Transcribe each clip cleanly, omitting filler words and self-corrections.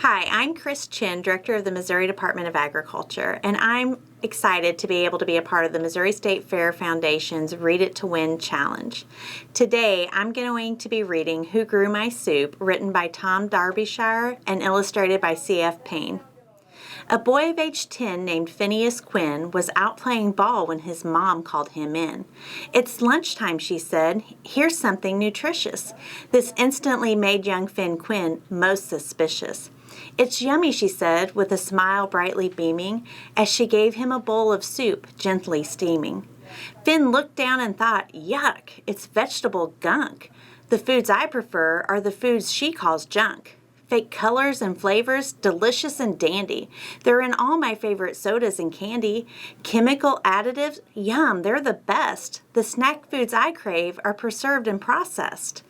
Hi, I'm Chinn, Director of the Missouri Department of Agriculture, and I'm excited to be able to be a part of the Missouri State Fair Foundation's Read It to Win Challenge. Today, I'm going to be reading Who Grew My Soup, written by Tom Darbyshire and illustrated by C.F. Payne. A boy of age 10 named Phineas Quinn was out playing ball when his mom called him in. "It's lunchtime," she said. "Here's something nutritious." This instantly made young Phin Quinn most suspicious. "It's yummy," she said, with a smile brightly beaming, as she gave him a bowl of soup gently steaming. Phin looked down and thought, "Yuck, it's vegetable gunk. The foods I prefer are the foods she calls junk. Fake colors and flavors, delicious and dandy. They're in all my favorite sodas and candy. Chemical additives, yum, they're the best. The snack foods I crave are preserved and processed.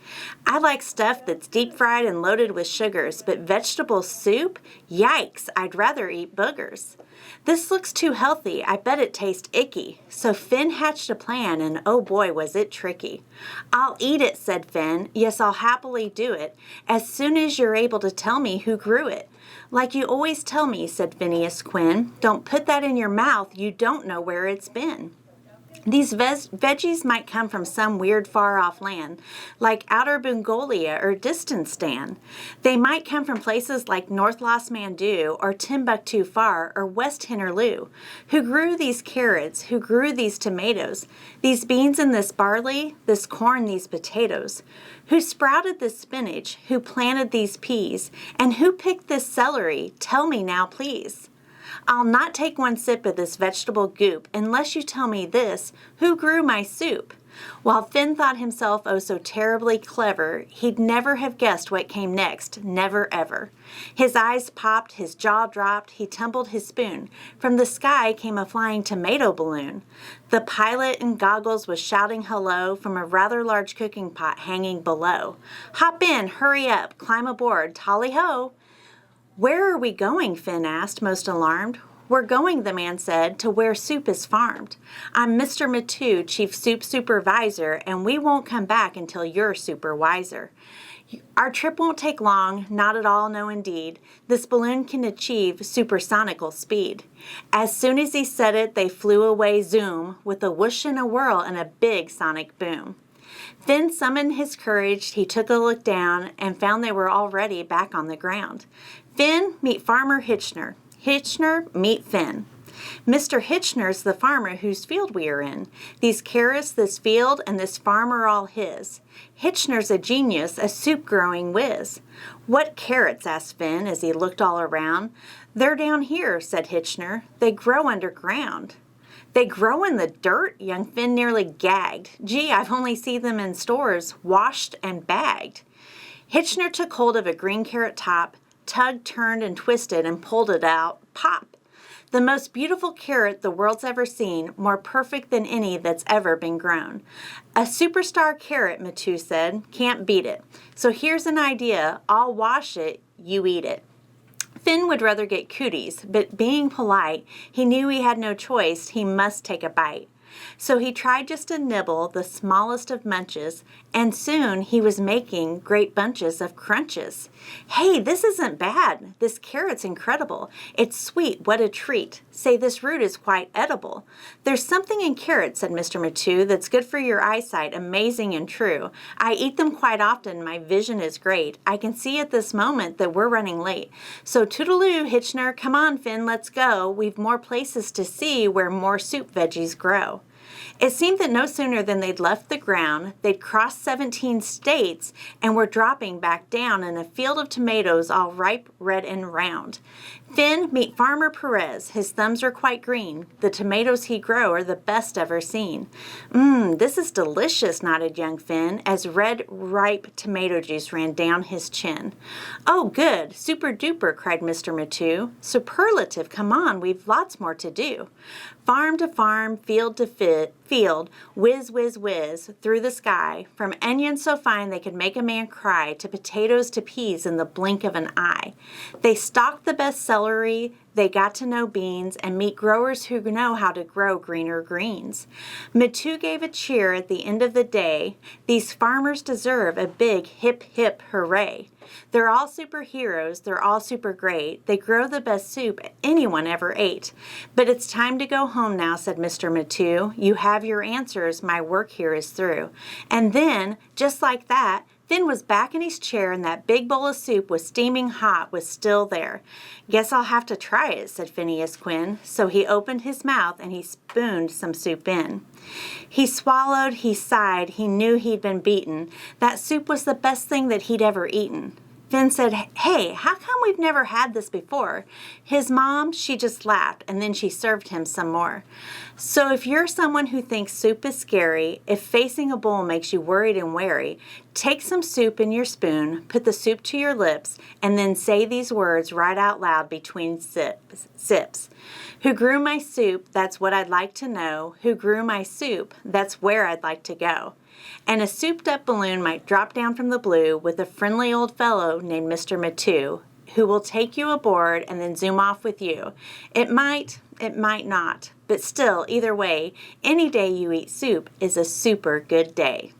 I like stuff that's deep fried and loaded with sugars, but vegetable soup? Yikes, I'd rather eat boogers. This looks too healthy, I bet it tastes icky." So Phin hatched a plan, and oh boy was it tricky. "I'll eat it," said Phin. "Yes, I'll happily do it, as soon as you're able to tell me who grew it." "Like you always tell me," said Phineas Quinn. "Don't put that in your mouth, you don't know where it's been. These veggies might come from some weird far-off land, like outer Mongolia or Distanstan. They might come from places like North Los Mandou or Timbuktu Far or West Hinterloo. Who grew these carrots? Who grew these tomatoes? These beans and this barley? This corn, these potatoes? Who sprouted this spinach? Who planted these peas? And who picked this celery? Tell me now, please. I'll not take one sip of this vegetable goop unless you tell me this, who grew my soup?" While Phin thought himself oh so terribly clever, he'd never have guessed what came next, never ever. His eyes popped, his jaw dropped, he tumbled his spoon. From the sky came a flying tomato balloon. The pilot in goggles was shouting hello from a rather large cooking pot hanging below. "Hop in, hurry up, climb aboard, tally-ho!" "Where are we going?" Phin asked, most alarmed. "We're going," the man said, "to where soup is farmed. I'm Mr. Mattoo, Chief Soup Supervisor, and we won't come back until you're super wiser. Our trip won't take long, not at all, no indeed. This balloon can achieve supersonical speed." As soon as he said it, they flew away zoom, with a whoosh and a whirl and a big sonic boom. Phin summoned his courage, he took a look down, and found they were already back on the ground. "Phin, meet Farmer Hitchner. Hitchner, meet Phin. Mr. Hitchner's the farmer whose field we are in. These carrots, this field, and this farm are all his. Hitchner's a genius, a soup-growing whiz." "What carrots?" asked Phin as he looked all around. "They're down here," said Hitchner. "They grow underground." "They grow in the dirt?" Young Phin nearly gagged. "Gee, I've only seen them in stores, washed and bagged." Hitchner took hold of a green carrot top, tugged, turned, and twisted, and pulled it out. Pop! "The most beautiful carrot the world's ever seen, more perfect than any that's ever been grown. A superstar carrot," Mattoo said. "Can't beat it. So here's an idea. I'll wash it, you eat it." Phin would rather get cooties, but being polite, he knew he had no choice. He must take a bite. So he tried just a nibble, the smallest of munches, and soon he was making great bunches of crunches. "Hey, this isn't bad. This carrot's incredible. It's sweet, what a treat. Say, this root is quite edible. There's something in carrots," said Mr. Mattoo, "that's good for your eyesight, amazing and true. I eat them quite often, my vision is great. I can see at this moment that we're running late. So toodaloo, Hitchner, come on, Phin, let's go. We've more places to see where more soup veggies grow." It seemed that no sooner than they'd left the ground, they'd crossed 17 states and were dropping back down in a field of tomatoes all ripe, red, and round. "Phin, meet Farmer Perez. His thumbs are quite green. The tomatoes he grow are the best ever seen." This is delicious," nodded young Phin, as red, ripe tomato juice ran down his chin. "Oh, good, super-duper," cried Mr. Mattoo. "Superlative, come on, we've lots more to do." Farm to farm, field to field, whiz, whiz, whiz, through the sky, from onions so fine they could make a man cry, to potatoes to peas in the blink of an eye. They stalked the best celery, they got to know beans, and meet growers who know how to grow greener greens. Mattoo gave a cheer at the end of the day. These farmers deserve a big hip hip hooray. They're all superheroes, they're all super great. They grow the best soup anyone ever ate. But it's time to go home now, said Mr. Mattoo. You have your answers, my work here is through. And then, just like that, Phin was back in his chair and that big bowl of soup was steaming hot was still there. Guess I'll have to try it, said Phineas Quinn. So he opened his mouth and he spooned some soup in. He swallowed, he sighed, he knew he'd been beaten. That soup was the best thing that he'd ever eaten. Phin said, hey, how come we've never had this before? His mom, she just laughed, and then she served him some more. So if you're someone who thinks soup is scary, if facing a bowl makes you worried and wary, take some soup in your spoon, put the soup to your lips, and then say these words right out loud between sips. Who grew my soup? That's what I'd like to know. Who grew my soup? That's where I'd like to go. And a souped-up balloon might drop down from the blue with a friendly old fellow named Mr. Mattoo, who will take you aboard and then zoom off with you. It might not, but still, either way, any day you eat soup is a super good day.